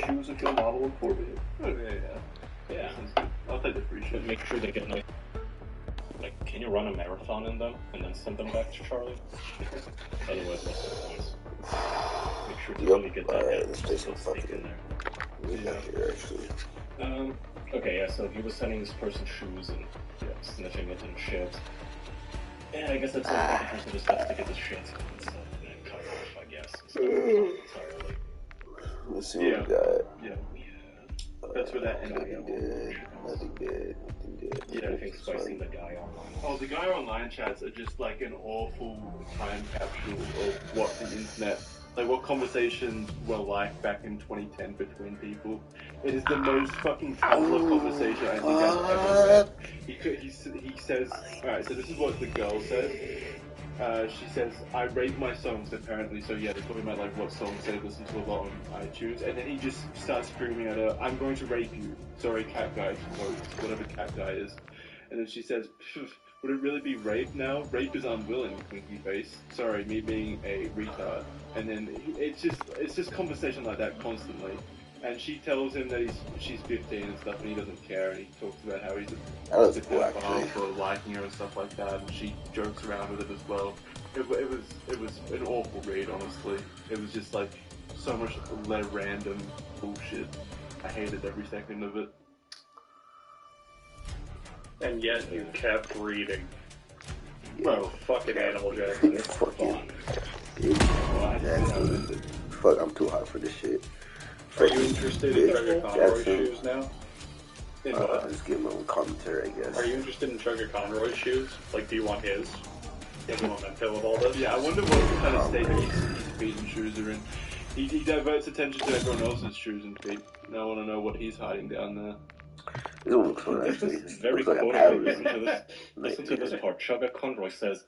shoes with your model of Corbett. Oh, yeah. I'll take the free shit. Make sure they get nice. Like, can you run a marathon in them and then send them back to Charlie? Otherwise, what's the point? Make sure to really get that steak in there. Here, actually. Okay, yeah, so he was sending this person shoes and sniffing it and shit. Yeah, I guess that's all the person just has to get the shit and stuff and then cut it off, I guess. Entirely. Let's see what we got. Yeah. That's where that Nothing good. Nothing good. Yeah, I think spicing the guy online. Oh, the guy online chats are just like an awful time capsule of what the internet, like what conversations were like back in 2010 between people. It is the most fucking Tumblr conversation I think I've ever read. He says, alright, so this is what the girl says. She says, I rate my songs apparently, so yeah, they're talking about like what songs they listen to a lot on iTunes, and then he just starts screaming at her, I'm going to rape you. Sorry, cat guy, whatever cat guy is. And then she says, would it really be rape now? Rape is unwilling, winky face. Sorry, me being a retard. And then it's just conversation like that constantly. And she tells him that she's 15 and stuff, and he doesn't care, and he talks about how he's a pedophile for liking her and stuff like that, and she jokes around with it as well. It was an awful read, honestly. It was just like so much random bullshit. I hated every second of it. And yet you kept reading. Bro, fucking Animal Jackson. Fucking. Fuck, I'm too hot for this shit. Are you interested in Trigger Conroy's shoes now? Just give my own commentary, I guess. Are you interested in Trigger Conroy's shoes? Like, do you want his? Do you want that pill of all this? Yeah, I wonder what kind of state his feet and shoes are in. He diverts attention to everyone else's shoes and feet. Now I want to know what he's hiding down there. This one looks fun, actually. It's very looks cool. like Listen to this part. Chugga Conroy says,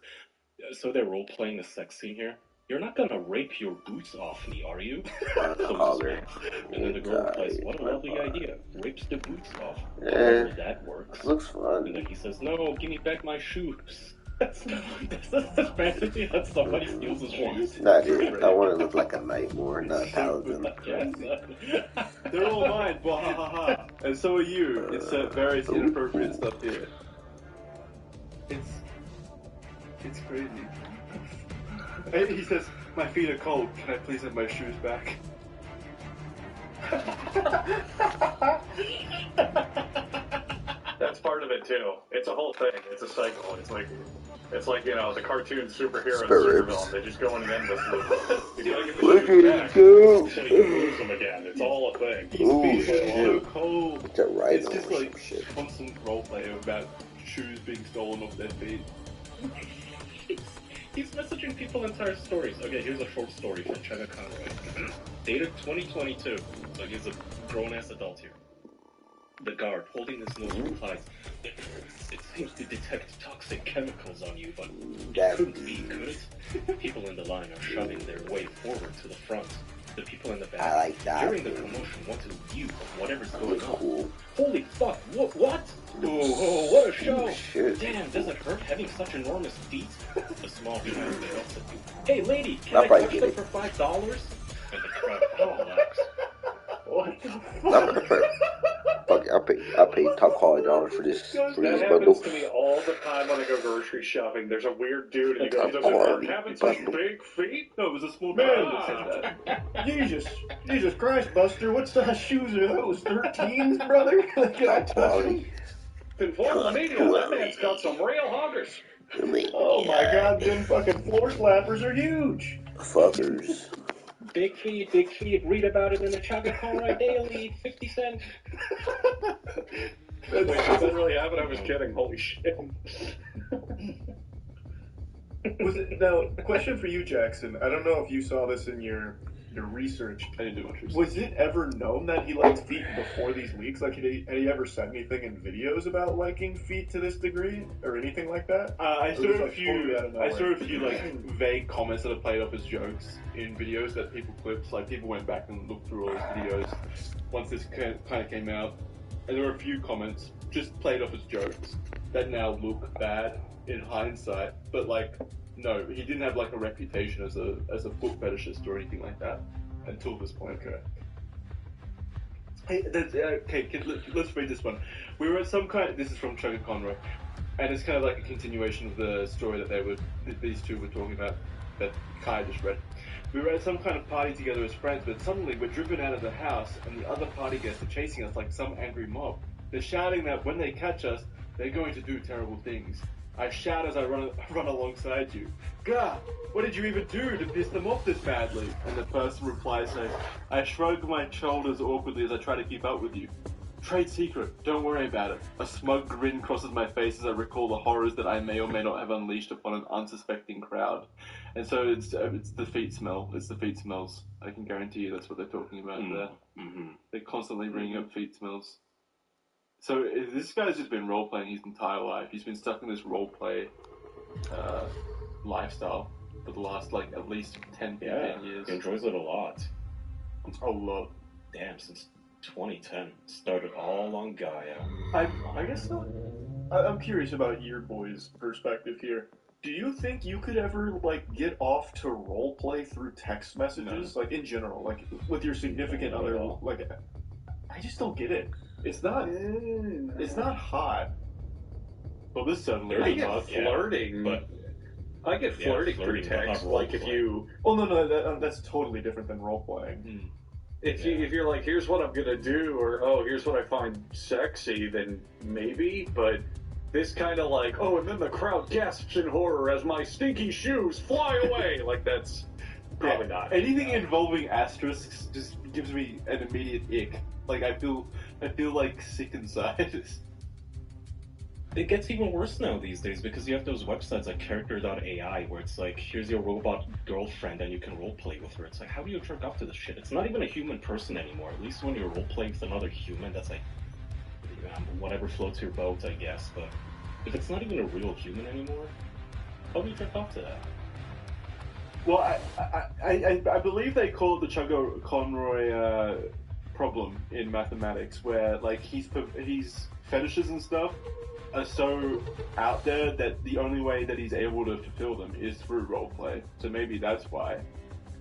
so they're role-playing a sex scene here. You're not gonna rape your boots off me, are you? And then the girl replies, what a lovely idea. Rapes the boots off. However, that works. Looks fun. And then he says, no, give me back my shoes. That's fantasy that somebody steals his shoes. Nah, dude, I want to look like a knight more, not a paladin. They're all mine, ha ha ha. And so are you. It's various inappropriate stuff here. It's crazy. And he says, my feet are cold, can I please have my shoes back? That's part of it too. It's a whole thing. It's a cycle. It's like, you know, the cartoon superhero and supervillain. They just go in an endless loop. Look at it go! Until you lose them again. It's all a thing. His feet are so cold. It's just like constant roleplay about shoes being stolen off their feet. He's messaging people entire stories. Okay, here's a short story from Chugga Conroy. Dated 2022. So he's a grown-ass adult here. The guard holding his nose replies, it seems to detect toxic chemicals on you, but it couldn't be, could it? People in the line are shoving their way forward to the front. The people in the back, during the commotion, want a view of whatever's going on. Holy fuck, what? Oh, what a show! Damn, does it hurt having such enormous feet? The small child shouts at you, hey lady, can I touch them for $5? And the crowd laughs. What the fuck? Fuck, I pay top quality dollars for this That happens to me all the time when I go grocery shopping. There's a weird dude and he goes, "Are having such big feet?" No, it was a small man that said that. Jesus Christ, Buster, what size shoes are those? 13s, brother? Top quality. Inform the media, that man's got some real hoggers. Oh my god, them fucking floor slappers are huge. Fuckers. Big feet, read about it in the Chugga Conroy Daily, 50 cents. Wait, does that really happen? I was kidding, holy shit. Now, question for you, Jackson. I don't know if you saw this in your research. I didn't do much research. Was it ever known that he liked feet before these leaks? Like, had he ever said anything in videos about liking feet to this degree? Or anything like that? I saw a few like vague comments that are played off as jokes in videos that people clipped. Like, people went back and looked through all his videos once this kind of came out. And there were a few comments just played off as jokes that now look bad in hindsight. But, like, no, he didn't have like a reputation as a foot fetishist or anything like that until this point. Okay. Hey, okay, let's read this one. We were at some kind. This is from Chugga Conroy, and it's kind of like a continuation of the story that these two were talking about that Kai just read. We were at some kind of party together as friends, but suddenly we're driven out of the house, and the other party guests are chasing us like some angry mob. They're shouting that when they catch us, they're going to do terrible things. I shout as I run alongside you. Gah! What did you even do to piss them off this badly? And the person replies saying, I shrug my shoulders awkwardly as I try to keep up with you. Trade secret, don't worry about it. A smug grin crosses my face as I recall the horrors that I may or may not have unleashed upon an unsuspecting crowd. And so it's the feet smell. It's the feet smells. I can guarantee you that's what they're talking about there. Mm-hmm. They're constantly bringing up feet smells. So this guy's just been role-playing his entire life. He's been stuck in this role-play lifestyle for the last, like, at least 10, 15 years. He enjoys it a lot. A lot. Damn, since 2010. Started all on Gaia. I guess so. I'm curious about your boy's perspective here. Do you think you could ever, like, get off to roleplay through text messages? No. Like, in general, like, with your significant other, like, I just don't get it. It's not hot. Well, this certainly I is get hot. flirting, but I get flirting through text. Like if you, well, no, that's totally different than role playing. If you're like, here's what I'm gonna do, or oh, here's what I find sexy, then maybe. But this kind of like, oh, and then the crowd gasps in horror as my stinky shoes fly away. Like that's probably not anything involving asterisks. Just gives me an immediate ick. Like I feel like sick inside. It gets even worse now these days because you have those websites like character.ai where it's like, here's your robot girlfriend and you can roleplay with her. It's like, how do you jerk off to this shit? It's not even a human person anymore. At least when you're roleplaying with another human, that's like, whatever floats your boat, I guess. But if it's not even a real human anymore, how do you jerk off to that? Well, I believe they call it the Chugga Conroy problem in mathematics, where like he's fetishes and stuff are so out there that the only way that he's able to fulfill them is through roleplay. So maybe that's why,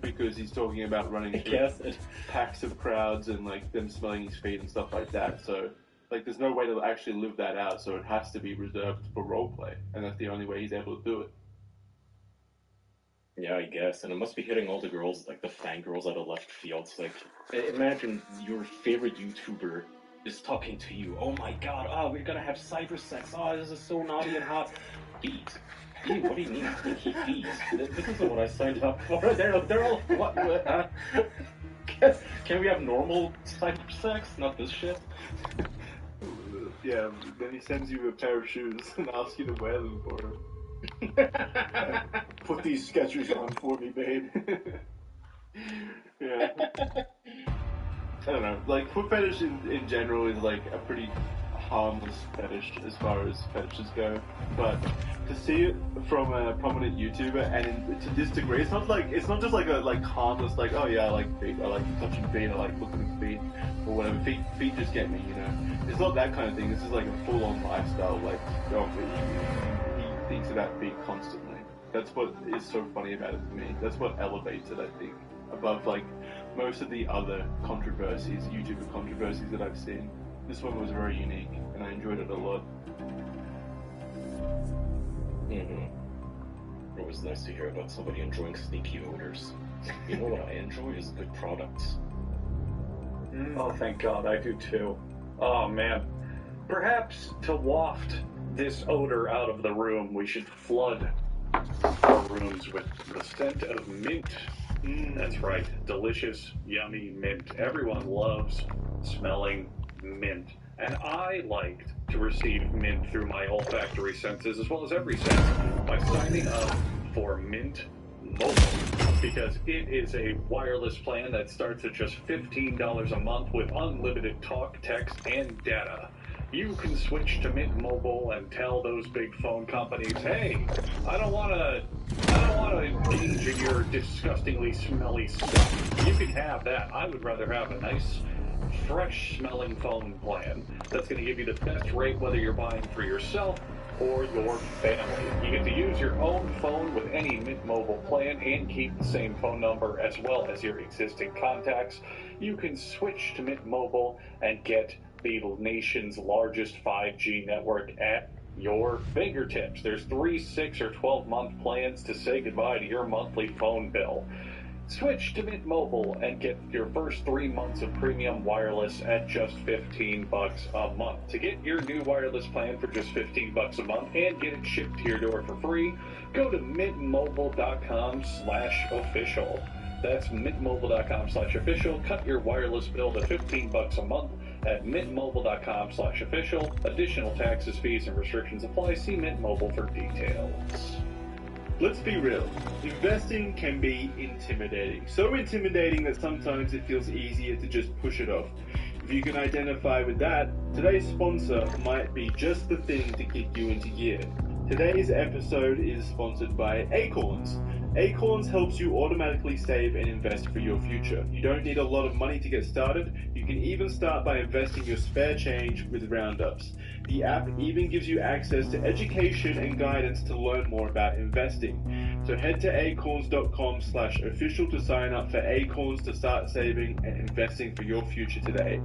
because he's talking about running through packs of crowds and like them smelling his feet and stuff like that. So like there's no way to actually live that out. So it has to be reserved for roleplay, and that's the only way he's able to do it. Yeah, I guess. And it must be hitting all the girls, like the fangirls out of left field. It's like, imagine your favorite YouTuber is talking to you. Oh my god, we're gonna have cyber sex. Oh, this is so naughty and hot. Feet. What do you mean stinky feet? This isn't what I signed up for. They're all, what? Can we have normal cyber sex? Not this shit? Yeah, then he sends you a pair of shoes and asks you to wear them for him. Put these Skechers on for me, babe. Yeah. I don't know. Like, foot fetish in general is like a pretty harmless fetish as far as fetishes go. But to see it from a prominent YouTuber and to this degree, it's not just like a harmless like, oh yeah, I like feet, I like touching feet, I like looking at feet or whatever. Feet just get me, you know. It's not that kind of thing. This is like a full-on lifestyle. Like, he thinks about feet constantly. That's what is so funny about it to me. That's what elevates it, I think, above like most of the other controversies, YouTuber controversies that I've seen. This one was very unique, and I enjoyed it a lot. Mm-hmm. It was nice to hear about somebody enjoying sneaky odors. You know what I enjoy is good products. Oh, thank God, I do too. Oh man. Perhaps to waft this odor out of the room, we should flood our rooms with the scent of mint. That's right, delicious, yummy mint. Everyone loves smelling mint. And I liked to receive mint through my olfactory senses as well as every sense by signing up for Mint Mobile, because it is a wireless plan that starts at just $15 a month with unlimited talk, text, and data. You can switch to Mint Mobile and tell those big phone companies, hey, I don't want to engage in your disgustingly smelly stuff. You can have that. I would rather have a nice, fresh-smelling phone plan that's going to give you the best rate whether you're buying for yourself or your family. You get to use your own phone with any Mint Mobile plan and keep the same phone number as well as your existing contacts. You can switch to Mint Mobile and get the nation's largest 5G network at your fingertips. There's 3, 6, or 12-month plans to say goodbye to your monthly phone bill. Switch to Mint Mobile and get your first 3 months of premium wireless at just $15 a month. To get your new wireless plan for just $15 a month and get it shipped to your door for free, go to mintmobile.com/official. That's mintmobile.com/official. Cut your wireless bill to $15 a month at mintmobile.com/official. Additional taxes, fees, and restrictions apply. See Mint Mobile for details. Let's be real. Investing can be intimidating. So intimidating that sometimes it feels easier to just push it off. If you can identify with that, today's sponsor might be just the thing to kick you into gear. Today's episode is sponsored by Acorns. Acorns helps you automatically save and invest for your future. You don't need a lot of money to get started. You can even start by investing your spare change with roundups. The app even gives you access to education and guidance to learn more about investing. So head to acorns.com/official to sign up for Acorns to start saving and investing for your future today.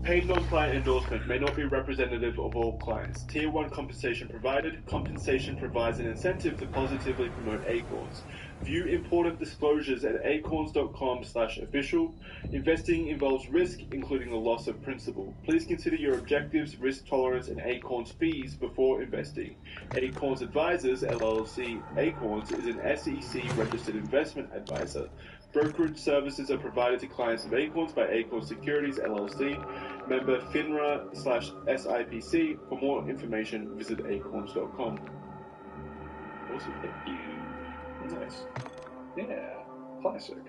Paid non-client endorsement may not be representative of all clients. Tier 1 compensation provided. Compensation provides an incentive to positively promote Acorns. View important disclosures at acorns.com/official. Investing involves risk, including the loss of principal. Please consider your objectives, risk tolerance, and Acorns fees before investing. Acorns Advisors, LLC. Acorns is an SEC-registered investment advisor. Brokerage services are provided to clients of Acorns by Acorns Securities, LLC. Member FINRA/SIPC. For more information, visit acorns.com. Awesome, thank you. Nice. Yeah, classic.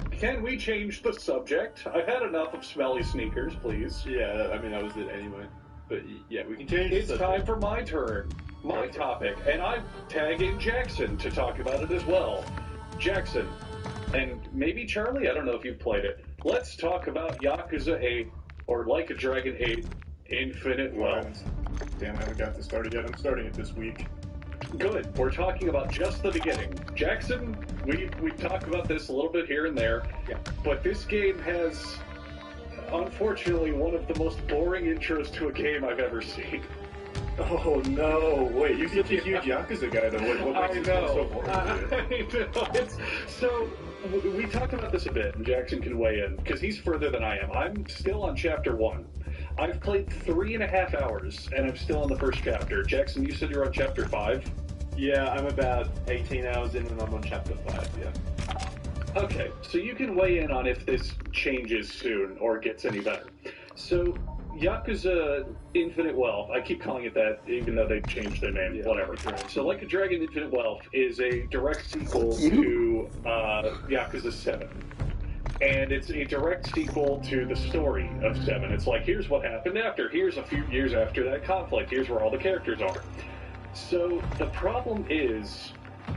Can we change the subject? I've had enough of smelly sneakers, please. Yeah, I mean, that was it anyway. But yeah, we can change It's the subject. time for my turn, my topic, and I'm tagging Jackson to talk about it as well. Jackson, and maybe Charlie, I don't know if you've played it. Let's talk about Yakuza 8, or Like a Dragon 8, Infinite Wealth. Damn, I haven't got this started yet. I'm starting it this week. Good. We're talking about just the beginning. Jackson, we talk about this a little bit here and there, but this game has, unfortunately, one of the most boring intros to a game I've ever seen. Oh no! Wait, you're such a huge Yakuza guy though. What makes it so boring? I know. So we talked about this a bit, and Jackson can weigh in because he's further than I am. I'm still on chapter 1. I've played 3.5 hours, and I'm still on the first chapter. Jackson, you said you're on chapter 5. Yeah, I'm about 18 hours in and I'm on chapter 5, yeah. Okay, so you can weigh in on if this changes soon or gets any better. So, Yakuza Infinite Wealth, I keep calling it that even though they changed their name, whatever. So Like a Dragon Infinite Wealth is a direct sequel to Yakuza 7. And it's a direct sequel to the story of 7. It's like, here's what happened after, here's a few years after that conflict, here's where all the characters are. So the problem is,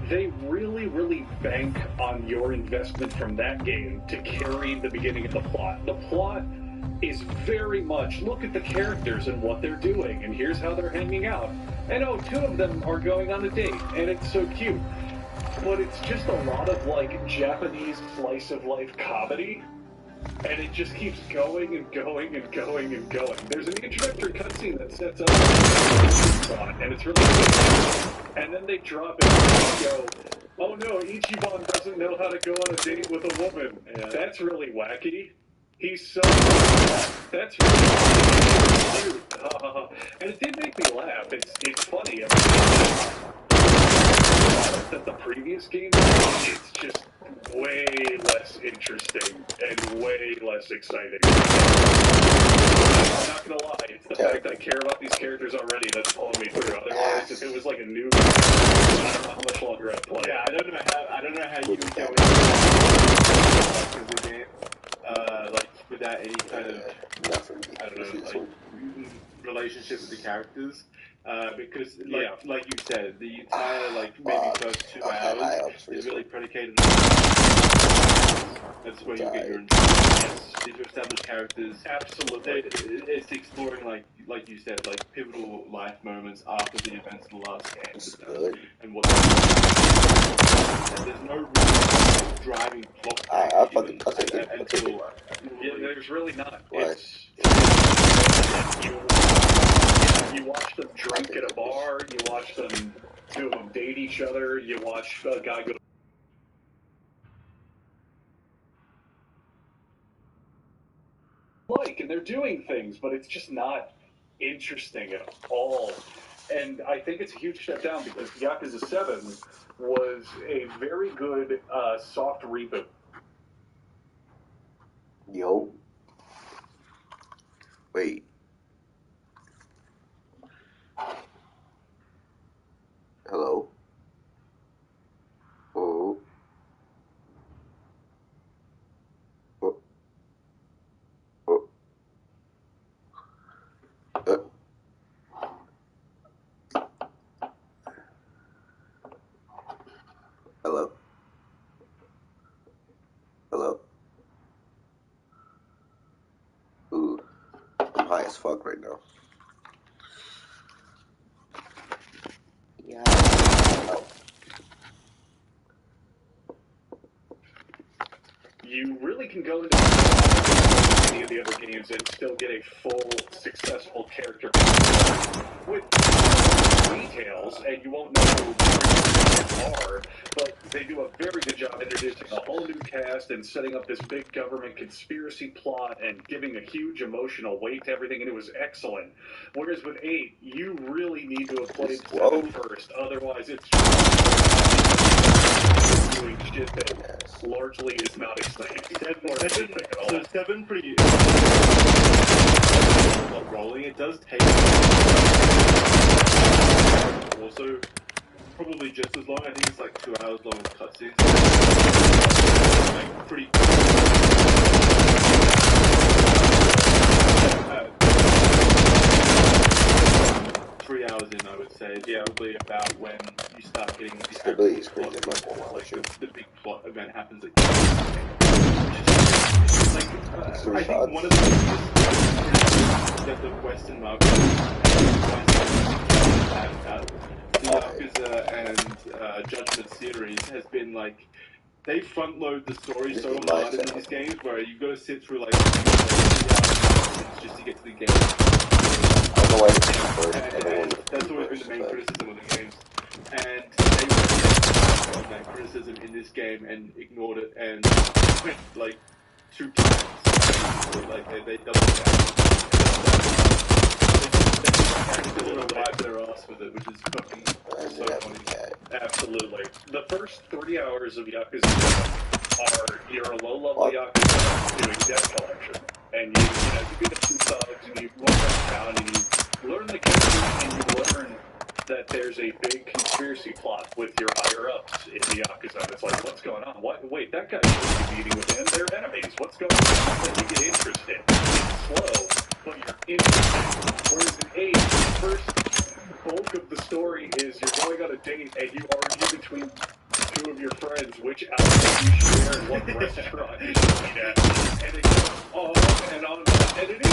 they really, really bank on your investment from that game to carry the beginning of the plot. The plot is very much, look at the characters and what they're doing, and here's how they're hanging out. And oh, 2 of them are going on a date, and it's so cute. But it's just a lot of, like, Japanese slice-of-life comedy, and it just keeps going and going and going and going. There's an introductory cutscene that sets up and it's really good. And then they drop it and go, oh no, Ichiban doesn't know how to go on a date with a woman. Yeah. That's really wacky. He's so... That's really cute. And it did make me laugh. It's funny. That the previous game, it's just way less interesting and way less exciting. I'm not gonna lie, it's the fact that I care about these characters already that's pulling me through. Otherwise, if it was like a new game, I don't know how much longer I'd play. Yeah, I don't know how you would go into the game, like without any kind of, I don't know, like relationship with the characters. Because, like you said, the entire, maybe first 2 hours is really predicated on that's where you get your These are established characters. Absolutely. It's exploring, like you said, like pivotal life moments after the events of the last game. It's good. And what there's no real driving plot. I think until There's really not. Right. You watch them drink at a bar. You watch them two of them date each other. You watch a guy go. And they're doing things, but it's just not interesting at all. And I think it's a huge step down because Yakuza 7 was a very good soft reboot. Yo. Wait. Hello. Oh. Oh. Oh. Hello. Hello. Ooh. I'm high as fuck right now. Yeah. Oh. You really can go into any of the other games and still get a full, successful character with details, and you won't know who they are, but they do a very good job introducing a whole new cast and setting up this big government conspiracy plot and giving a huge emotional weight to everything, and it was excellent. Whereas with 8, you really need to have played 7 first, otherwise it's doing shit that largely is not exciting. So 7 pretty rolling. It does take also probably just as long. I think it's like 2 hours long with cutscenes. Like pretty. 3 hours in, I would say. It's probably about when you start getting the Stability is crazy. the big plot event happens. I think one of the that the Western market the Yakuza and Judgment series has been like they front load the story so hard in these games where you've got to sit through like just to get to the game. That's always been the main criticism of the games, and they went that criticism in this game and ignored it and went like 2 times. Like they doubled down. They wipe their ass with it, which is fucking so funny. Absolutely. The first 3 hours of Yakuza are you're a low-level Yakuza doing debt collection, and you beat up some thugs, and you walk around town, and you learn the characters, and you learn that there's a big conspiracy plot with your higher-ups in the Yakuza. It's like, what's going on? Wait, that guy shouldn't be meeting with them. They're enemies. What's going on? And you get interested. It's slow, but you're interested. Whereas in 8, the first bulk of the story is you're going on a date, and you argue between 2 of your friends which outfit you should wear and what restaurant you should eat at. And it goes on and on and on. And it is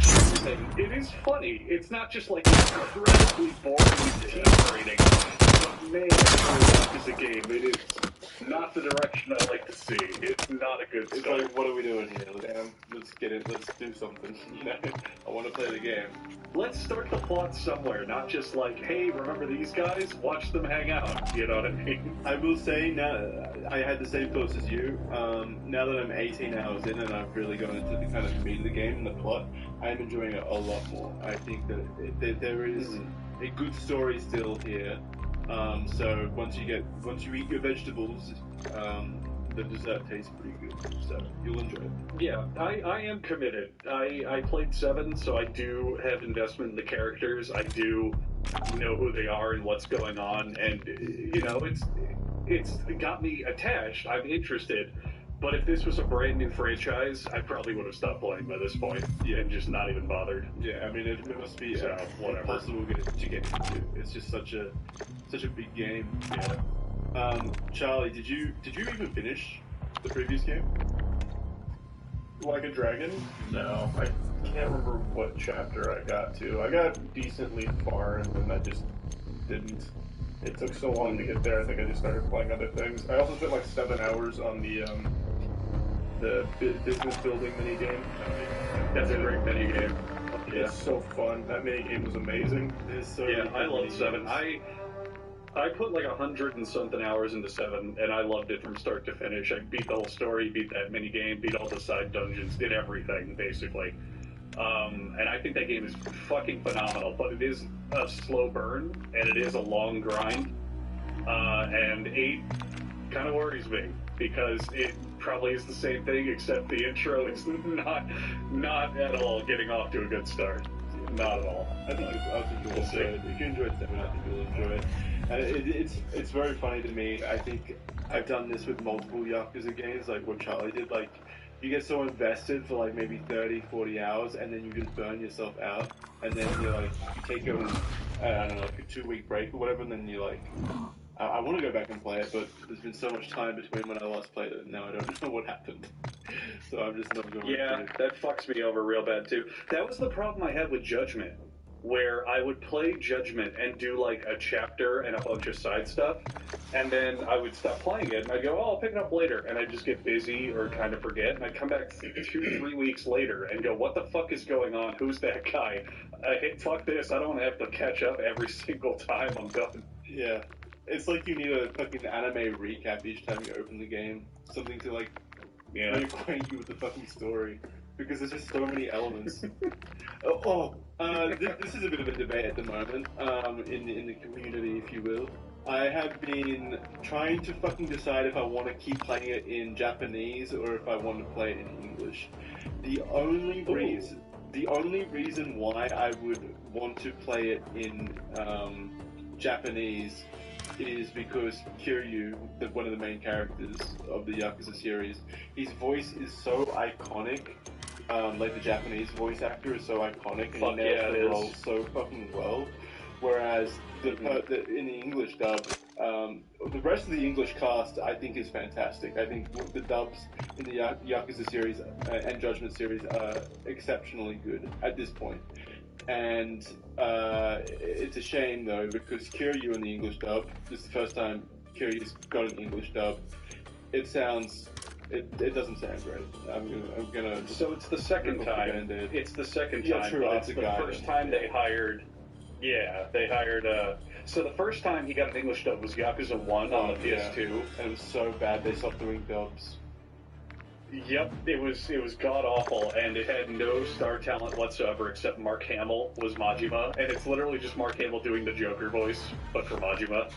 interesting. It is funny. It's not just like incredibly boring team rating. But man, it's a game. It is not the direction I like to see. It's not a good It's like, what are we doing here? Let's get it. Let's do something. You know, I want to play the game. Let's start the plot somewhere, not just like, hey, remember these guys? Watch them hang out. You know what I mean? I will say now, I had the same thoughts as you. Now that I'm 18 hours in and I've really gone into the kind of meat of the game and the plot, I am enjoying it a lot more. I think that there is a good story still here. So once you eat your vegetables, the dessert tastes pretty good, so you'll enjoy it. Yeah, I am committed. I played 7, so I do have investment in the characters. I do know who they are and what's going on, and you know, it's got me attached. I'm interested. But if this was a brand new franchise, I probably would have stopped playing by this point. Yeah, and just not even bothered. Yeah, I mean it must be impossible to get into. It's just such a big game. Yeah. Charlie, did you even finish the previous game? Like a Dragon? No, I can't remember what chapter I got to. I got decently far, and then I just didn't. It took so long to get there, I think I just started playing other things. I also spent like 7 hours on the business building minigame. That's a great minigame. Yeah. It's so fun. That minigame was amazing. It's so Yeah, I love 7. I put like 100 and something hours into 7, and I loved it from start to finish. I beat the whole story, beat that minigame, beat all the side dungeons, did everything, basically. And I think that game is fucking phenomenal, but it is a slow burn, and it is a long grind. And 8 kind of worries me, because it probably is the same thing, except the intro is not at all getting off to a good start. Not at all. I think you'll enjoy it. If you enjoyed 7, I think you'll enjoy it. It's very funny to me. I think I've done this with multiple Yakuza games, like what Charlie did. Like, you get so invested for like maybe 30, 40 hours, and then you just burn yourself out, and then you're like, you take I don't know, like a 2-week break or whatever, and then you're like, I want to go back and play it, but there's been so much time between when I last played it, and now I don't know what happened. So I'm just not going to. Yeah, that fucks me over real bad too. That was the problem I had with Judgment, where I would play Judgment and do like a chapter and a bunch of side stuff, and then I would stop playing it, and I'd go, oh, I'll pick it up later, and I'd just get busy or kind of forget, and I'd come back 2-3 weeks later and go, what the fuck is going on? Who's that guy? Fuck this, I don't want to have to catch up every single time I'm done. Yeah. It's like you need a fucking anime recap each time you open the game. Something to like reacquaint you with the fucking story. Because there's just so many elements. This is a bit of a debate at the moment, in the community, if you will. I have been trying to fucking decide if I want to keep playing it in Japanese or if I want to play it in English. The only reason why I would want to play it in Japanese is because Kiryu, one of the main characters of the Yakuza series, his voice is so iconic. Like the Japanese voice actor is so iconic, and he nails the role so fucking well. Whereas in the English dub, the rest of the English cast I think is fantastic. I think the dubs in the Yakuza series and Judgment series are exceptionally good at this point. And it's a shame though, because Kiryu in the English dub, this is the first time Kiryu's got an English dub. It doesn't sound great. I'm gonna. So it's the second time. It's the second time. Yeah, true. But it's the first time they hired. Yeah, they hired. So the first time he got an English dub was Yakuza 1 on the PS2, and it was so bad they stopped doing dubs. Yep, it was god awful, and it had no star talent whatsoever except Mark Hamill was Majima, and it's literally just Mark Hamill doing the Joker voice, but for Majima.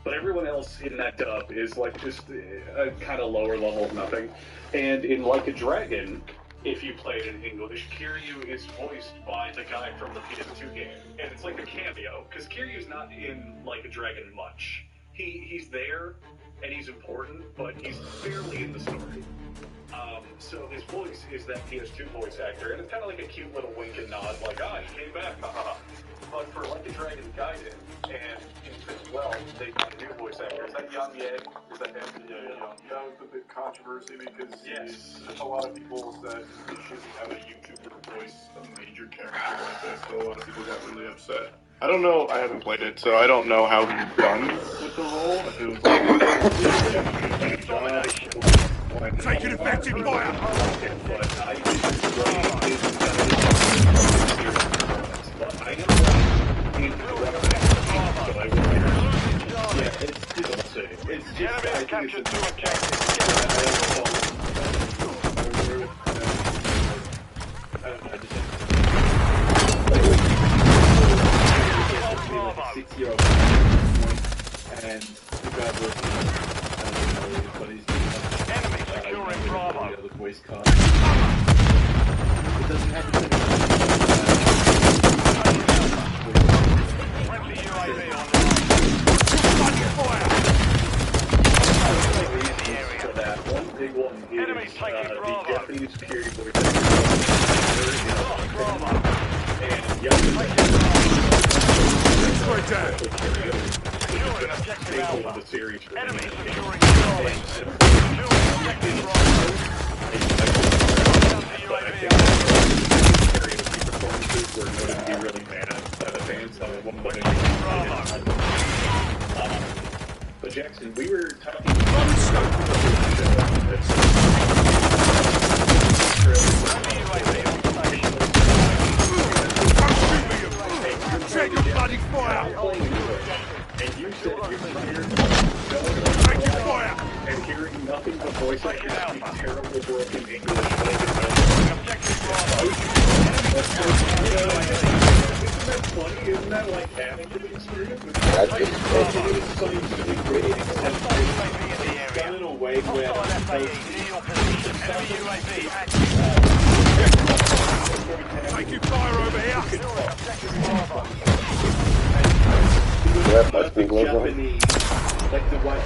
But everyone else in that dub is like just a kind of lower level of nothing. And in Like a Dragon, if you play it in English, Kiryu is voiced by the guy from the PS2 game, and it's like a cameo because Kiryu's not in Like a Dragon much. He's there. And he's important, but he's barely in the story. So his voice is that PS2 voice actor, and it's kind of like a cute little wink and nod, like, he came back, haha. But for Like a Dragon Gaiden, and as well, they got a new voice actor. Is that Yang Yang? Is that him? Yeah. That was a big controversy because a lot of people said they shouldn't have a YouTuber voice a major character like this, so a lot of people got really upset. I don't know, I haven't played it, so I don't know how he's done with the role. Take an effective fire! The enemy has captured 2 objectives. Like a 6-year-old and the guy working but he's enemy securing Bravo. The voice card. It doesn't have to friendly UAV on big one is enemy taking the Bravo. Japanese period voice Bravo. and young Securing objective Alpha. the series for Enemy securing Charlie. Securing objective Bravo. Were noted to be really bad by the fans. One of the but Jackson, we were talking Check your bloody fire! and you said you're Fire! and hearing nothing but voices and terrible broken English. Isn't that funny? Isn't that like having to be experienced? It's done in a way where Taking fire over here! That must be global. Japanese, like the white.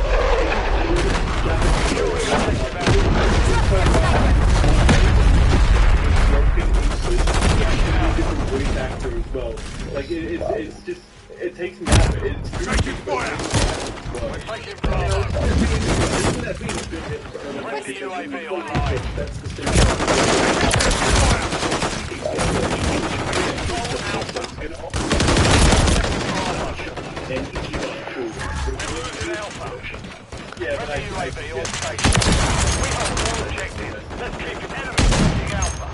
Different voice actor as well. Like it's just it takes me out of it. It's Taking fire! That's the yeah, but I we have one objective. Let's keep an enemy taking Alpha.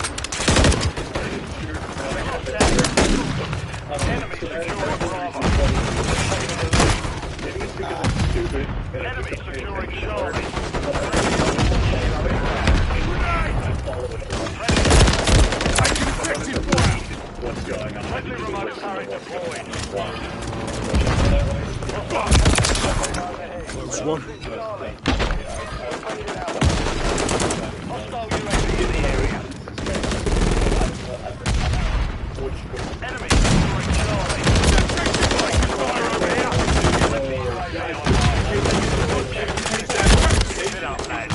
Enemy securing Bravo. Enemy securing Charlie. What's going on? Friendly remote turret deployed. Close one. Hostile UAV in the area. Enemy securing Charlie. Fire over here! Keep it up, man.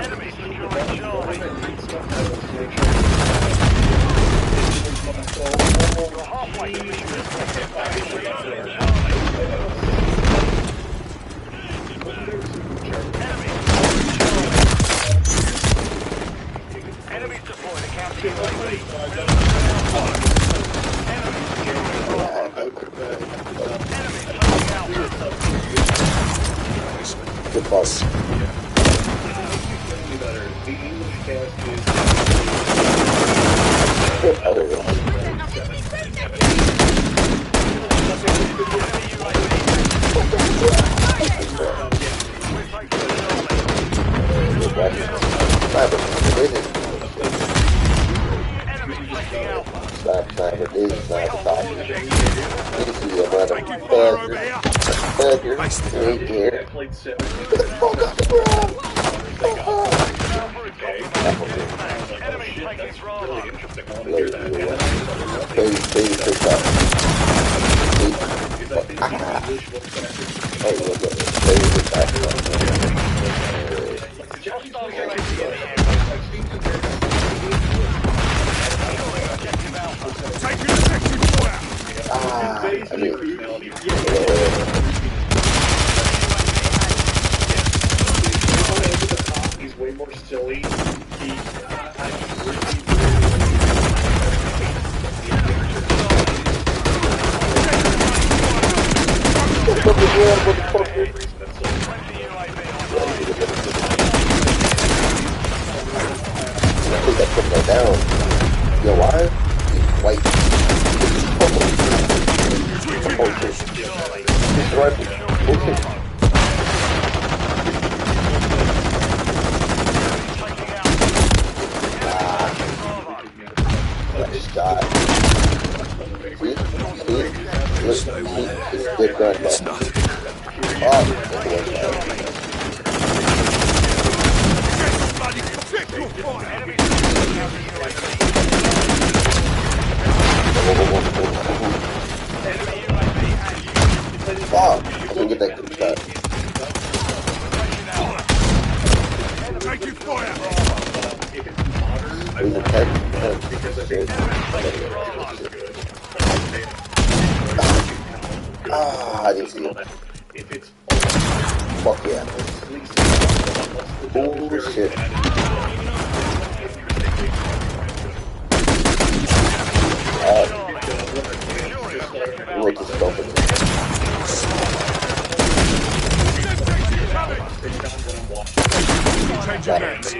Enemy securing Charlie. We're halfway to mission objective. Enemy deployed to counter UAV. Enemy securing Bravo. Enemy taking Alpha. Good boss. Other one. He's way more silly. Down. You know why? He's white. It's right. God. See? Listen, it's good gun. It's not. Fuck, I can get that good shot. Taking fire! He's a 10. Ah, I didn't see it. If it's Fuck yeah. Oh shit. Look at stuff in there. Change your bets.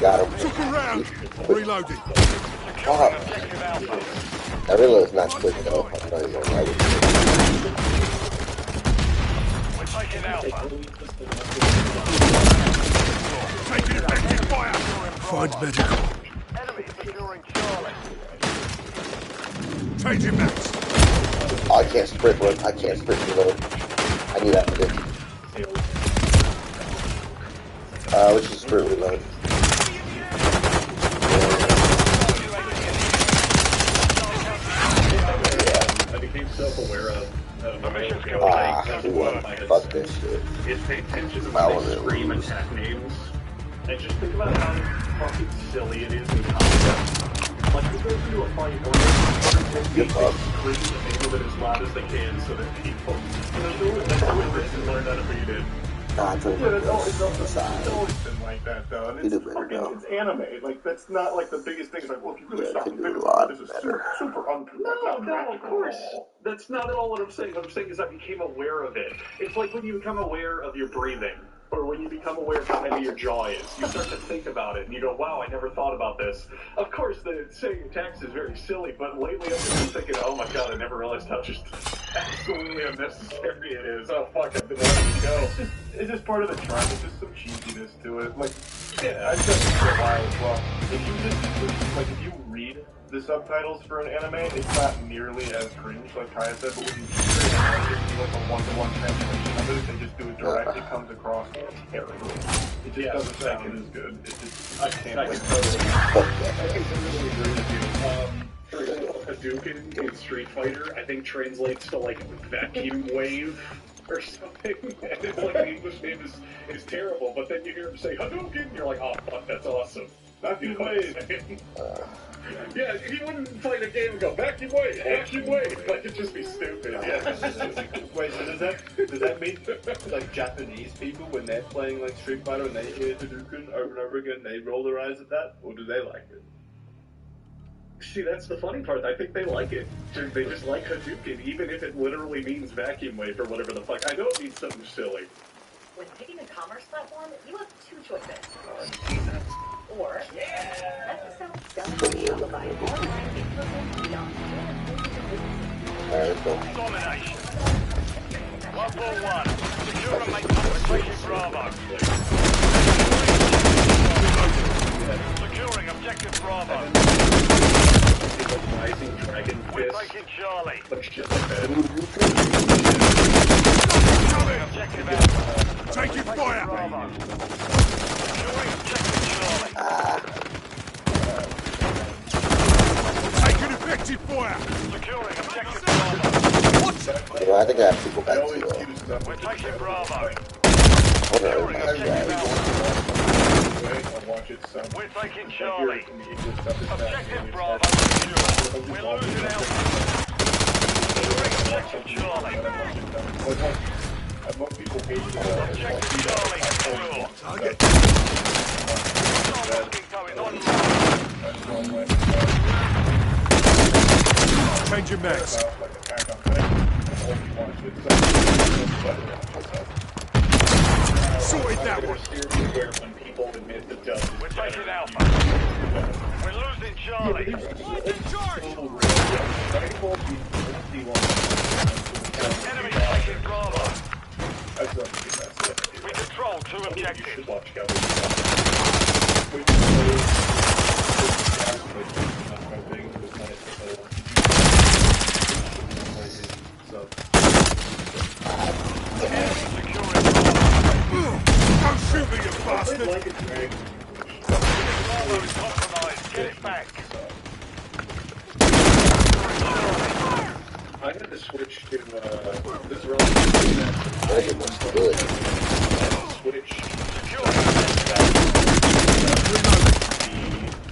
Got him. Look around. Reloading. Fuck. That reload's not quick though. I'm not even gonna lie with Taking effective fire. Find medical. Changing bets. Oh, I can't sprint run. I can't sprint reload. I need that for this. Let's just sprint reload. I became self-aware of Fuck this shit. Is pay attention to I when wanna they scream lose. attack names. And just think about how fucking silly it is in concept. Like, you go through a fight or Good fuck. scream the name of it as loud as they can so that people, that's the way Richard learned how to beat it. Nah, I told you Yeah, it's to always been like that, though. And You it's do better, fucking, though. it's anime. Like, that's not like the biggest thing. It's like, well, if you really Yeah, stop could and do think a about lot it, this is better. super No, of course. That's not at all what I'm saying. What I'm saying is I became aware of it. It's like when you become aware of your breathing, or when you become aware of how heavy your jaw is. You start to think about it, and you go, wow, I never thought about this. Of course, the saying attacks is very silly, but lately I've been thinking, oh my god, I never realized how just absolutely unnecessary it is. Oh fuck, I've been letting it go. It's just part of the charm. It's just some cheesiness to it. Like, yeah, I've done this for a while as well. If you just, like, if you read the subtitles for an anime, it's not nearly as cringe, like Kaya said, but when you straight up do like a one-to-one translation of it, if they just do it direct, it comes across terrible. It just doesn't sound as good. It just, I can't wait. I can totally agree with you. For example, Hadouken in Street Fighter, I think translates to like vacuum wave or something. And it's like the English name is terrible, but then you hear him say Hadouken, and you're like, oh fuck, that's awesome. Vacuum wave. Yeah, he wouldn't fight a game and go vacuum wave, vacuum wave. Like it'd just be stupid. Yeah. Wait, so does that mean like Japanese people when they're playing like Street Fighter and they hear Hadouken over and over again, they roll their eyes at that, or do they like it? See, that's the funny part. I think they like it. They just like Hadouken, even if it literally means vacuum wave or whatever the fuck. I know it means something silly. When picking a commerce platform, you have two choices. Or, that's the sound Shopify online in-person beyond Alright, so. Domination. 141. Secure and make concentration Bravo. Securing objective Bravo. Rising Dragon We're Fist. taking Charlie. Like shit like that. Securing objective Alpha. Taking fire. Bravo. Securing objective Charlie. Taking effective fire. Securing objective Bravo. You know, I think I have to go back always to use stuff. We're taking Bravo. whatever my Objective strategy. Alpha. I watch it some. We're taking I hear Charlie. it from the English stuff. It's Objective fascinating. Bravo secure. We're losing Alpha. Securing objective Charlie. Most people hate Objective Charlie secure. Target. Target going on. Changing max. Sorted that one. When people admit the dub. We're taking Alpha. We're losing Charlie. Enemy taking Bravo. We control two objectives. Don't shoot me, you bastard! Bravo is compromised. Get it back. switch to this relatively Good. switch.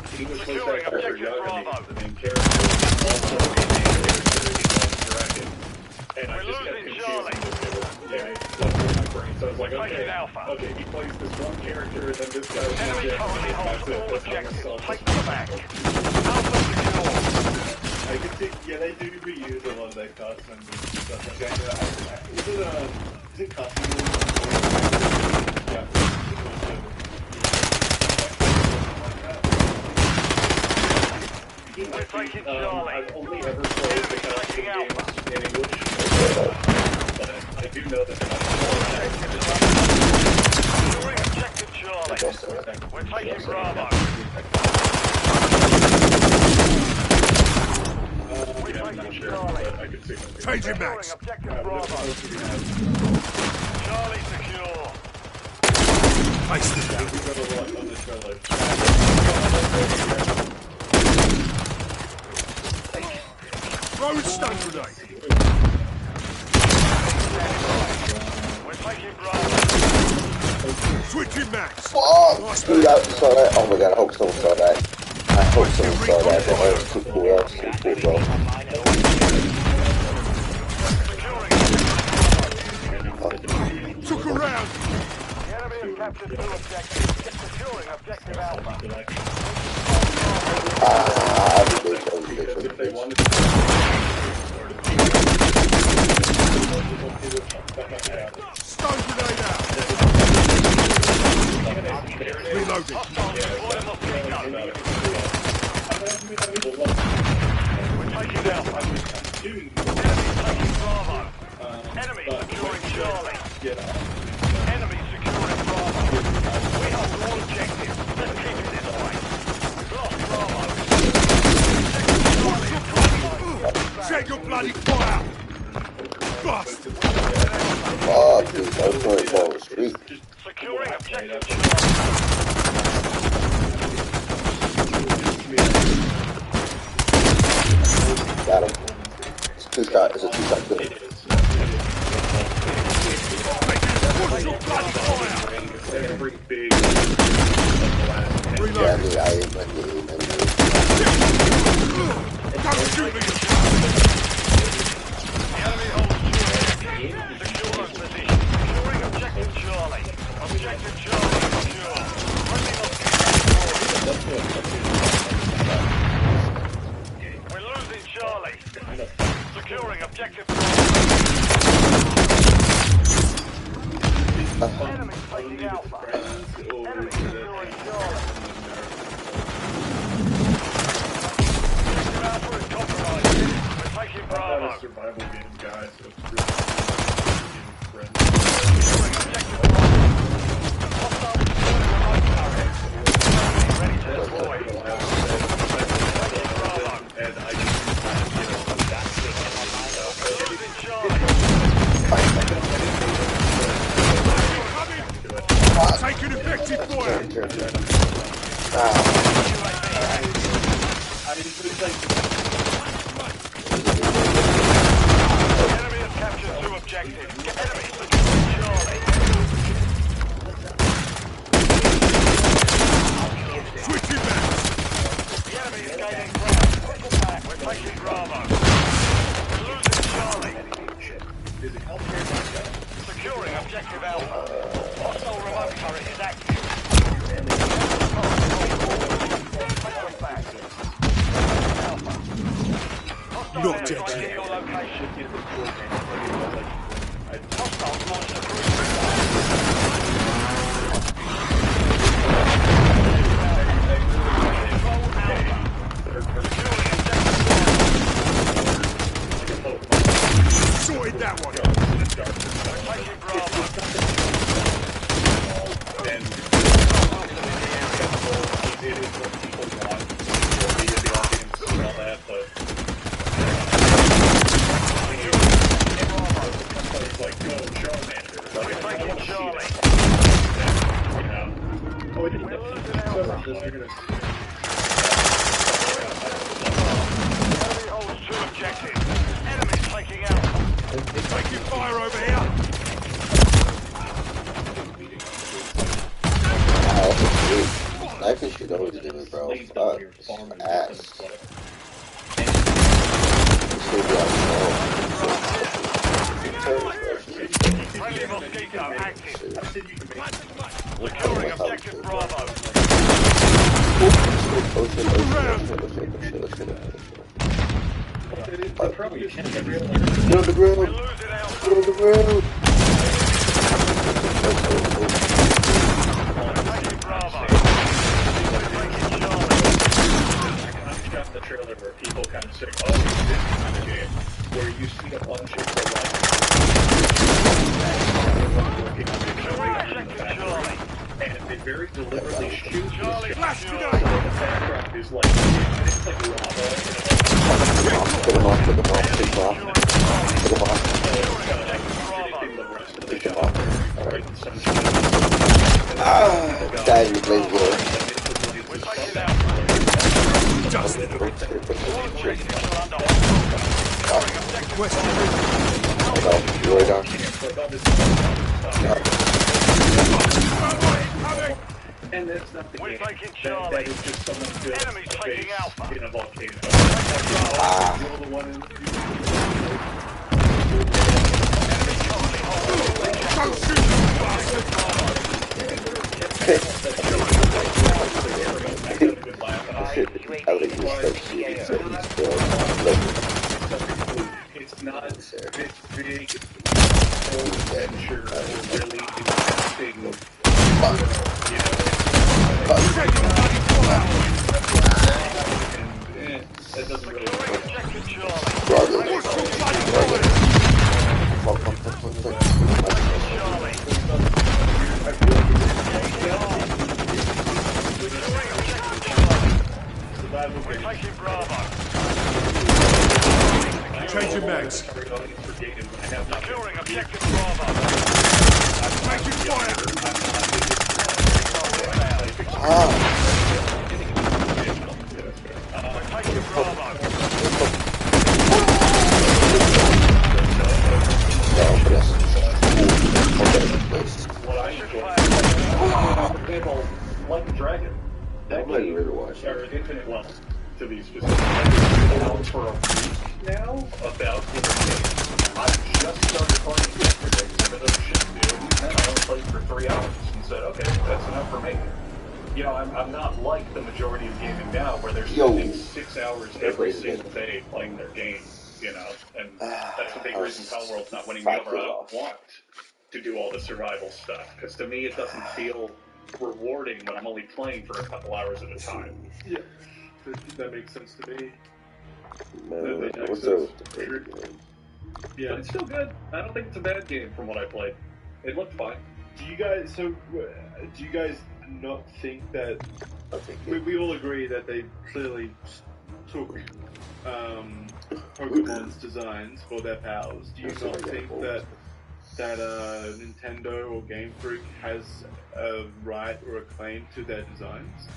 The English voice actor for Yagami, the main character, also a dragon. And I just got confused because they were, yeah, it flipped in my brain. So I was like, okay, he plays this one character, and then this guy was Enemy that's currently holds it. all That's objectives. how Take them back. Alpha secure. I can think, yeah, they do reuse a lot of that costume and stuff like that. Is it costume? Yeah. We're taking Charlie. I've only ever played the costume games in English, but I do know that Securing objective Charlie. We're taking Bravo. I'm not sure, but I could see them. Changing max. Objective Bravo. Charlie secure. Place this down. We got a lot on the trailer. Throw stun grenade. We're taking Bravo. Switching max. Fuck! Dude, I saw that. Oh my god, I hope someone saw that. I hope someone saw that, bro. That was too cool. That was too cool, bro. Took a round. The enemy has captured 2 objectives. Securing objective Alpha. I really did. If they wanted Stun grenade out. Reloading. We're taking Alpha. Enemy taking Bravo. Enemy securing Charlie. Enemy securing Bravo. We hold all objectives. Let's keep it this way. Lost Bravo. Check your bloody fire. Bust. Fuck, dude. I was going to fall the street. Securing objective Got him. It's a two-shot. It's a two-shot kill. every big Yeah, I mean, enemy holds secure those positions. Securing objective Charlie. Objective Charlie secure. We're losing Charlie. Securing objective Enemy taking Alpha. Enemy securing Charlie. Objective Alpha is compromised. We're taking I'm Bravo. not a survival game guy, so it's really Securing objective Bravo. Hostile securing remote turret. Ready to deploy. Taking Bravo. and I We're losing Charlie. Take an effective fire. Enemy has captured 2 objectives. Enemy securing Charlie. Switching back. The enemy is gaining ground. Back. We're taking Bravo. We're losing Charlie. Securing objective Alpha. Hostile remote turret is active. Not dead yet. Your location. Hostiles launched a cruise sorted that one. Taking Bravo. it is what people want for me to be all games and all that, but it's like, no, Charmander. Like, We're taking Charlie. you know. Oh, it We're losing Alpha. Enemy holds 2 objectives. Enemy taking Alpha. Please don't hear farm and ass. Friendly Mosquito active. Securing objective Bravo. Probably you can't get Get on the ground! We're losing Alpha. Get on the ground! Taking Bravo. Taking Charlie. I've got the trailer where people kind of say, oh, it's this kind of game, where you see a bunch of the and they very deliberately shoot Charlie, this flash guy. grenade. So the background is like, it's like lava. Get him off, get him off, get him off. Get him off. The rest of the shot. Right, essentially. Died in the blaze war. We're taking Alpha. All objectives are under And that's not the We're game. taking That Charlie. is just someone built Enemies a taking base Alpha. in a volcano. You're the one in. It's not this big adventure or really interesting, that doesn't really objective Charlie. We're taking Bravo. Changing mags. Securing objective Bravo. Taking fire. We're taking Bravo. Like a dragon. That might really watch Or Infinite Wealth, to be specific. I've been out for a week now about entertainment. I just started playing yesterday, even though shit do, and I only played for 3 hours and said, okay, that's enough for me. You know, I'm not like the majority of gaming now, where they're spending 6 hours every single day playing their game, you know, and that's the big reason Palworld's not winning me over. I don't want to do all the survival stuff, because to me it doesn't feel rewarding when I'm only playing for a couple hours at a time. Yeah, that makes sense to me. Man, what's up with the Sure. baby? Yeah. But it's still good. I don't think it's a bad game from what I played. It looked fine. Do you guys? So, do you guys not think that? I think We all agree that they clearly took Pokemon's designs for their powers. Do you not think that Nintendo or Game Freak has a right or a claim to their designs?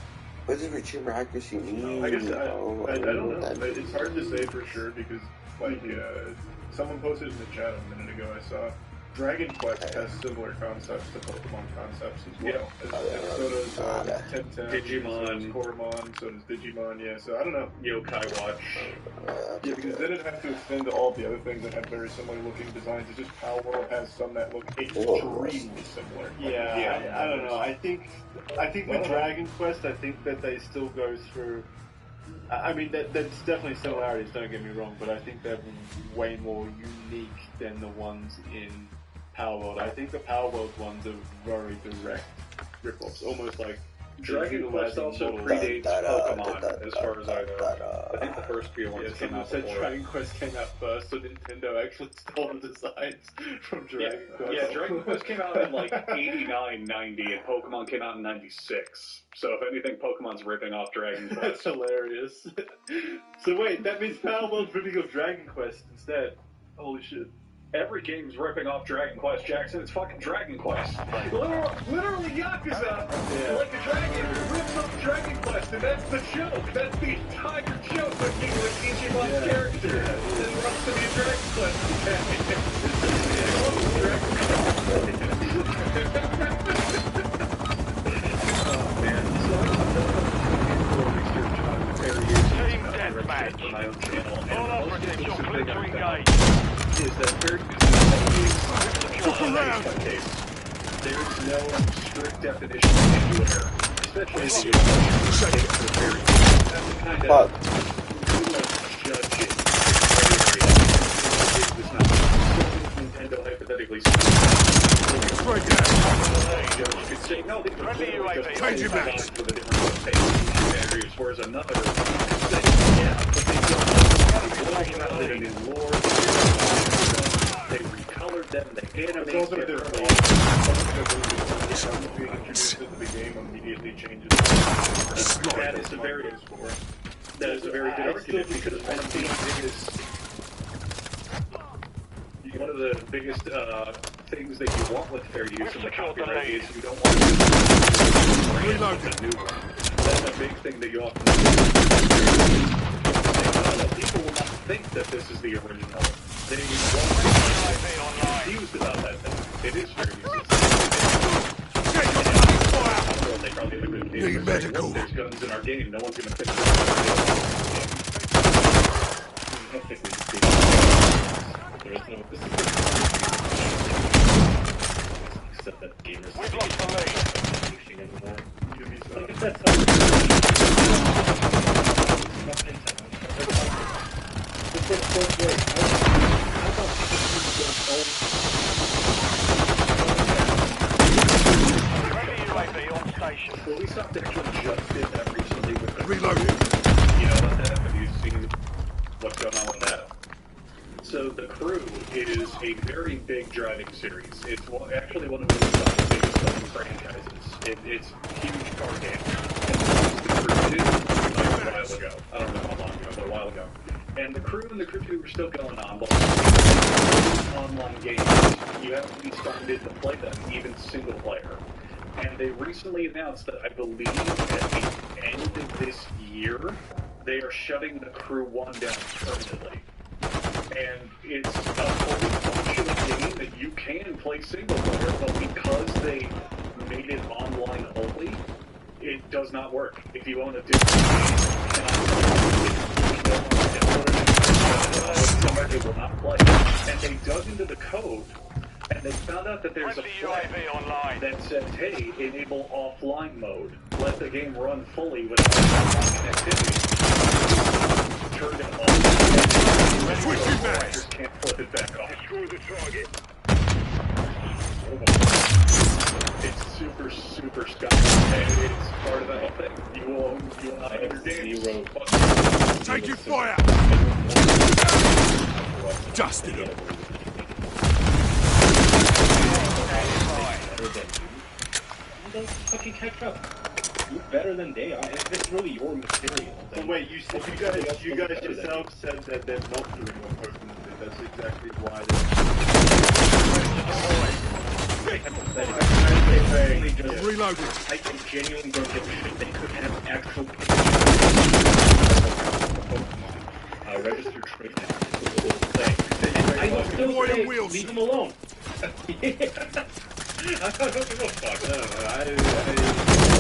what does retriever accuracy mean? I guess I don't know. what that It's hard to say for sure because, like, someone posted in the chat a minute ago. I saw Dragon Quest has similar concepts to Pokemon concepts as well. So does Temtem, Digimon. so does Koromon, so does Digimon. Yeah, so I don't know. Yokai Watch. Yeah, because then it'd have to extend to all the other things that have very similar looking designs. It's just Palworld has some that look extremely similar. Yeah, I don't know. I think with Dragon Quest, I think that they still go through. I mean, that's definitely similarities. Don't get me wrong, but I think they're way more unique than the ones in Palworld. I think the Palworld ones are very direct rip-offs, almost like Dragon Quest also predates Pokemon, as far as I know. I think the first few ones came someone out said before. Dragon Quest came out first, so Nintendo actually stole the designs from Dragon Quest. Yeah, Dragon Quest came out in like 89, 90, and Pokemon came out in 96. So if anything, Pokemon's ripping off Dragon Quest. That's hilarious. So wait, that means Palworld's ripping off Dragon Quest instead. Holy shit. Every game's ripping off Dragon Quest, Jackson. It's fucking Dragon Quest. Literally Yakuza, like a dragon, rips off Dragon Quest, and that's the joke. That's the entire joke of being with Ichimon's character. Then runs to be a Dragon Quest. Oh man, so my own channel, and All the most operatives, you're interesting clear thing to I engage. found is that very case, there's no strict definition anywhere, especially if you take it for very. That's the kind of judge it. It's not Nintendo hypothetically speaking. Straight down. Judge could say, no, these are clearly just Change your designed backs. for the different areas, whereas another could say, yeah, but they don't have it in lore, they recolored them, they It's animated also them. different. Being introduced into the game immediately changes. That is a very good argument because one of the biggest things that you want with fair use in the copyright is you don't want to Reload. a new one. That's a big thing that you often do. People will not think that this is the original. They won't be confused about that thing. It is fair use. They probably look at the Need medical. There's guns in our game. No one's going to think that. There is no. This is except that gamers We've lost the lead. anymore. Give me some. Like if that's Friendly UAV on station. Well, we saw that just did that recently with the Reloading. You know about that? Have you seen what's going on with that? So the Crew is a very big driving series. It's actually one of the biggest selling franchises. It's a huge car game. And the Crew 2 a while ago. I don't know how long ago, but a while ago. And the Crew and the Crew 2 were still going on, but online games, you have to be signed in to play them, even single player. And they recently announced that I believe at the end of this year, they are shutting the Crew 1 down permanently. And it's a fully functional game that you can play single player, but because they made it online only, it does not work. If you own a digital game, it will not play. And they dug into the code, and they found out that there's a Friendly flag UAV online. that says, hey, enable offline mode. Let the game run fully without offline connectivity. Turn it on. Switching back. Players can't flip it back off. Destroy the target. It's super, super Skyrim, and it's part of the whole thing. You will not have your games. Taking fire. Dusted him. don't fucking catch up. You're better than they are. It's really your material. So wait, you guys yourself said that they're not doing what Pokemon did. That's exactly why Reloading. I genuinely don't give a shit. They could have actual registered trademark. I will still Boy, say, wheels. leave them alone. I don't give a fuck. I don't know. I don't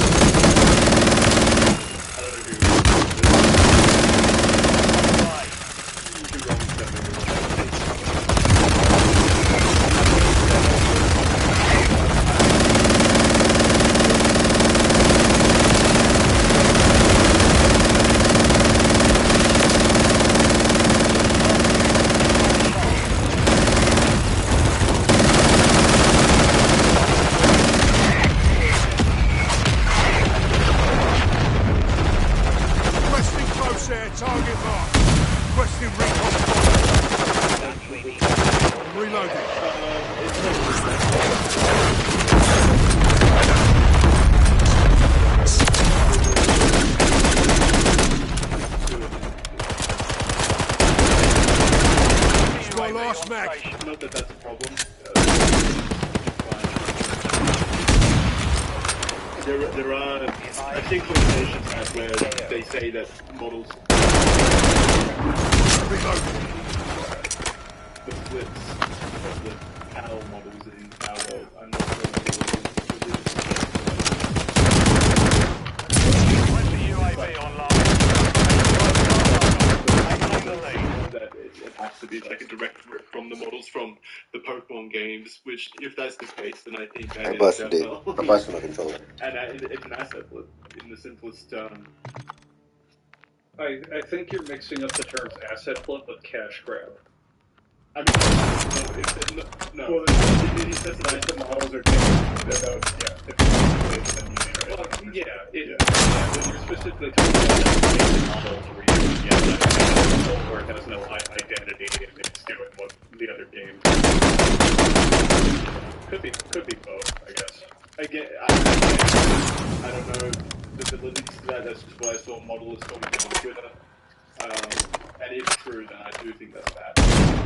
Requesting close air, target mark. Requesting recon fire. I'm reloading. It's my last mag. Not that that's a problem. There are, I think, limitations as where they say that models, Reloading. the splits of the PAL models in our world, I'm not sure what Friendly UAV online. has to be like a direct rip from the models from the Pokemon games. Which, if that's the case, then I think that I is busted it. definitely I busted my controller. and it's an asset flip in the simplest term. I think you're mixing up the terms asset flip with cash grab. I mean, no. Well, it says that the models are taken about, yeah, 50 then Well, you yeah, when you're specifically talking about a model where you get that model where it has no identity and it's doing what the other game. Could be both, I guess. Again, I don't know the validity to that. That's just what I saw modelists talking about on Twitter. And if true, then I do think that's bad.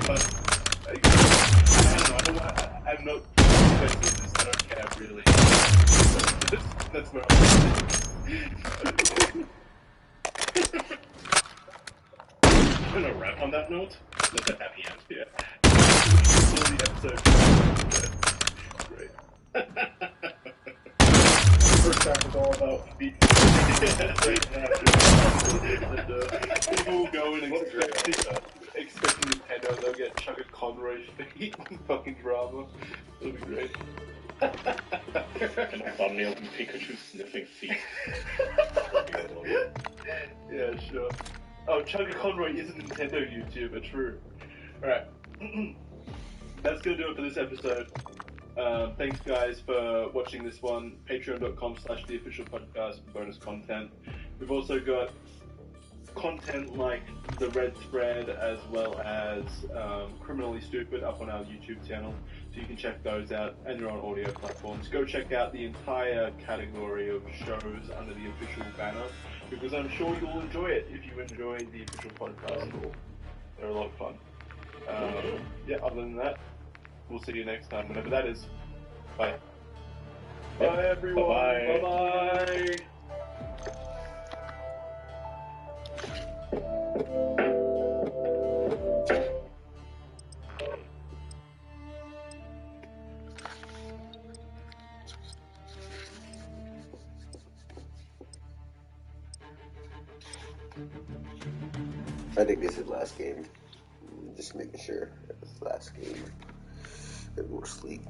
But I don't know. I'm not invested in this. I don't care really. That's where I'm gonna wrap on that note. That's a happy end. Yeah. The episode. Great. First half was all about feet. People will go and expecting Nintendo, they'll get Chugga Conroy feet and fucking drama. It'll be great. And a thumbnail of Pikachu sniffing feet. Yeah, sure. Oh, Chugga Conroy is a Nintendo YouTuber, true. Alright. That's gonna do it for this episode. Thanks guys for watching this one. Patreon.com/theofficialpodcast for bonus content. We've also got content like the Red Thread as well as Criminally Stupid up on our YouTube channel, so you can check those out, and you're on audio platforms. Go check out the entire category of shows under the official banner, because I'm sure you'll enjoy it if you enjoy the official podcast at all. They're a lot of fun. Yeah, other than that, we'll see you next time, whenever that is. Bye. Bye, everyone. Bye-bye. Bye-bye. I think this is last game. Just making sure it's last game. Gotta go to sleep.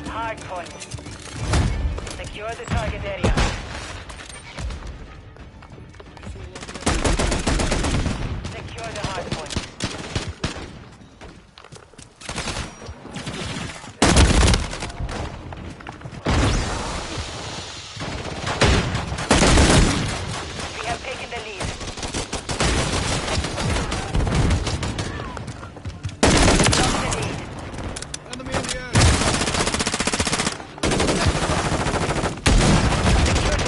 Hard point. Secure the target area. Secure the hard point. We have taken the lead. Lost the lead. Enemy in the air. Secure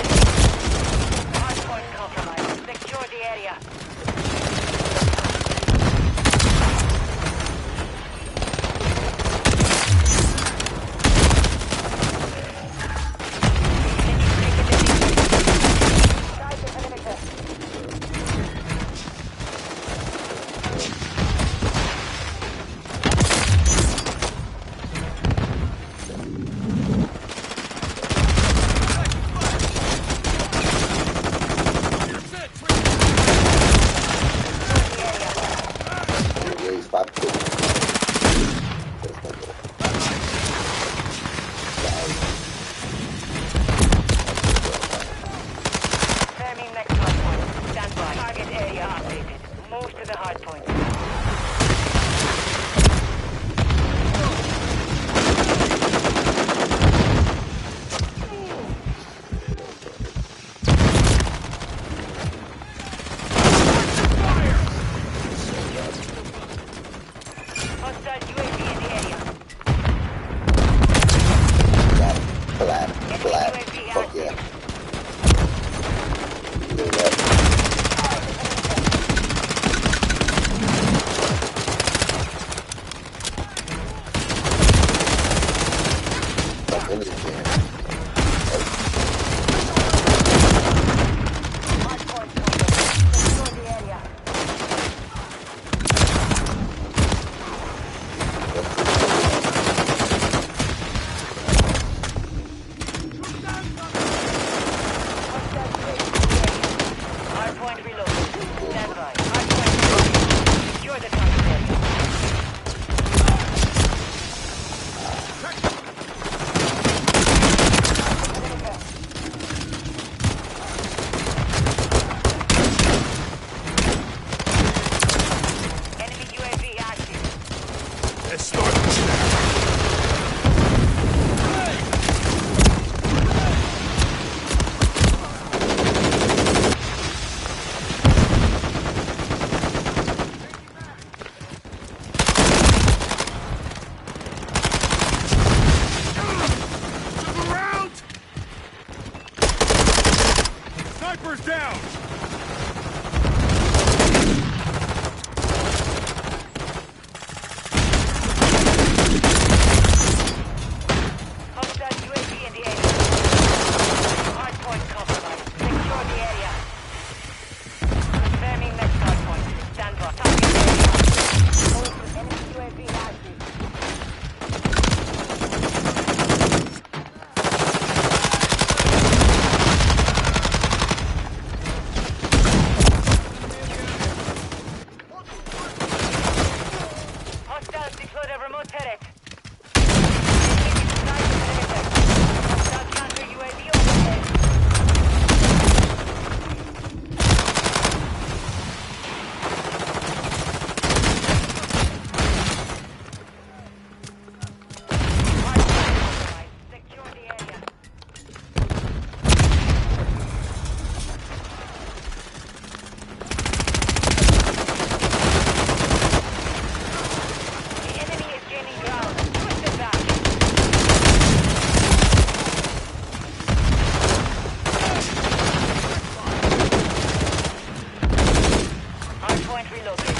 relocated.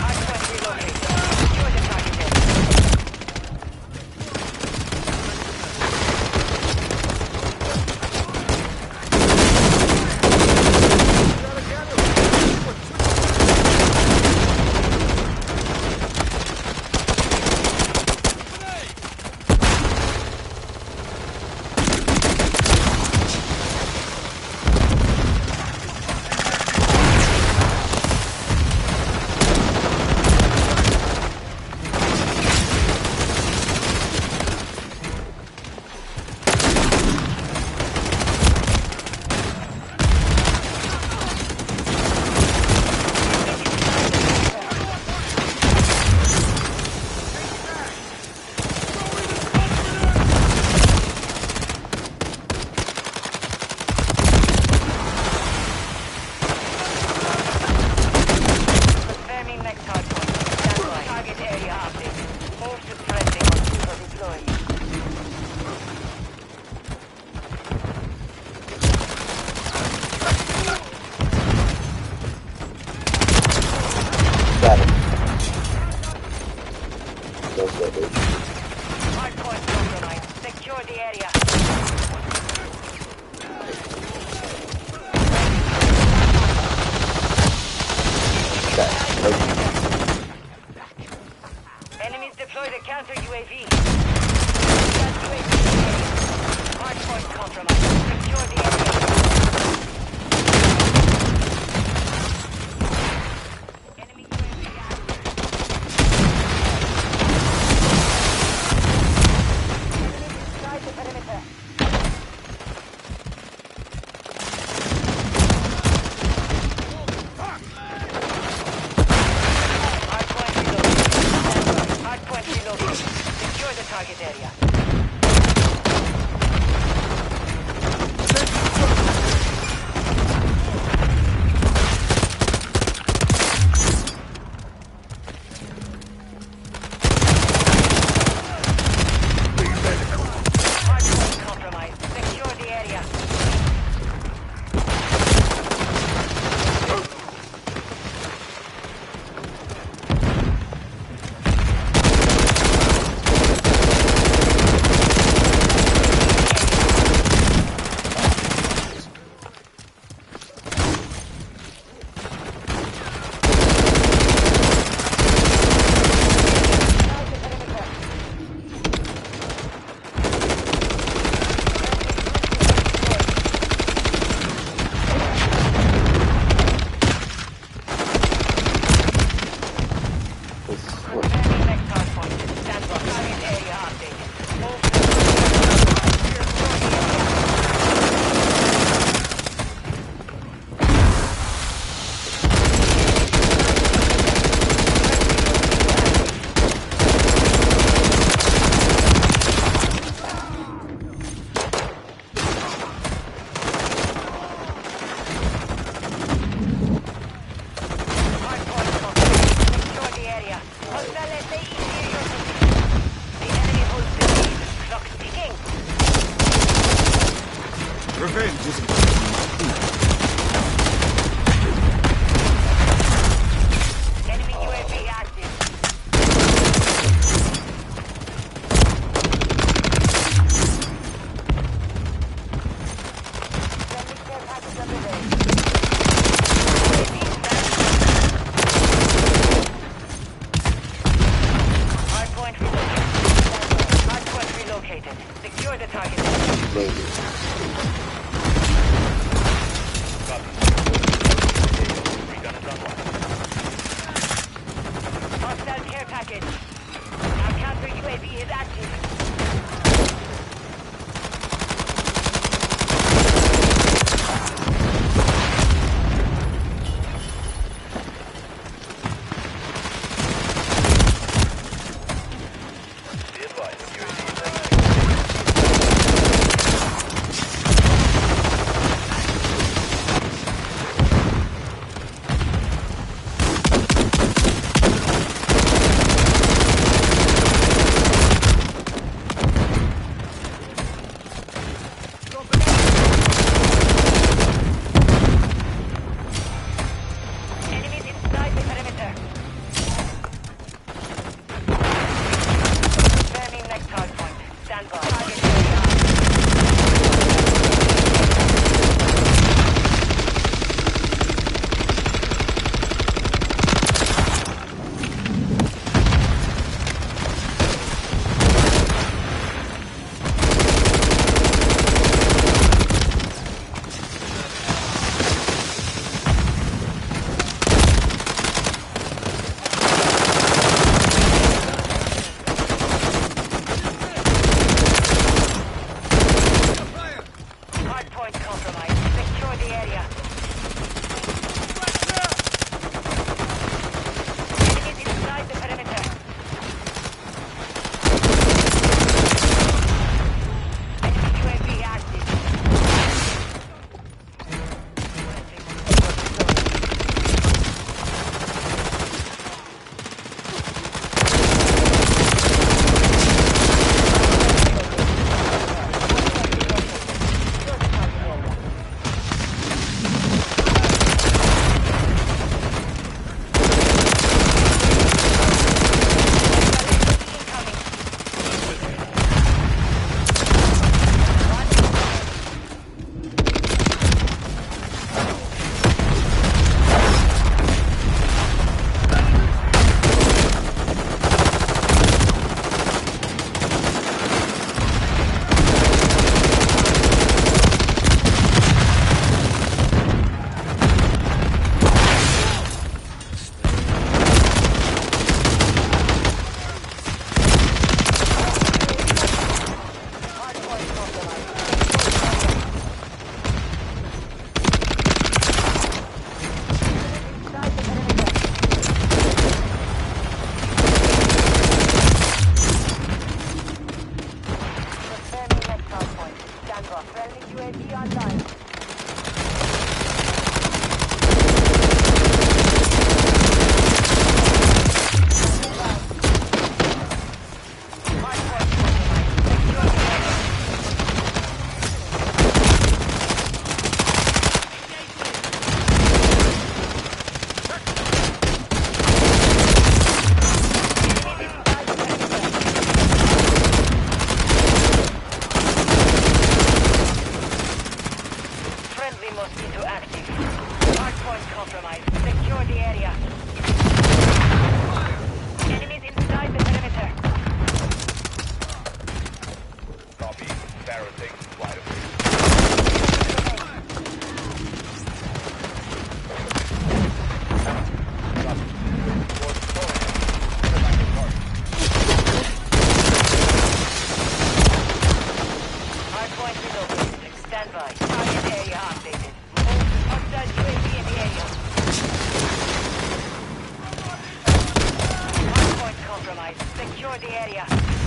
Hardpoint relocated. Secure the target area. Confirming next hardpoint. Stand by. Target area updated. Move to threatening on super deploying. Got him. Don't go, dude. Hardpoint compromised. Secure the area. Enemies deploy the counter UAV. Hardpoint compromised. Secure the area. Enemy UAV active. Enemies inside the perimeter. Hardpoint relocated. Hardpoint relocated. Secure the target area. Secure the area.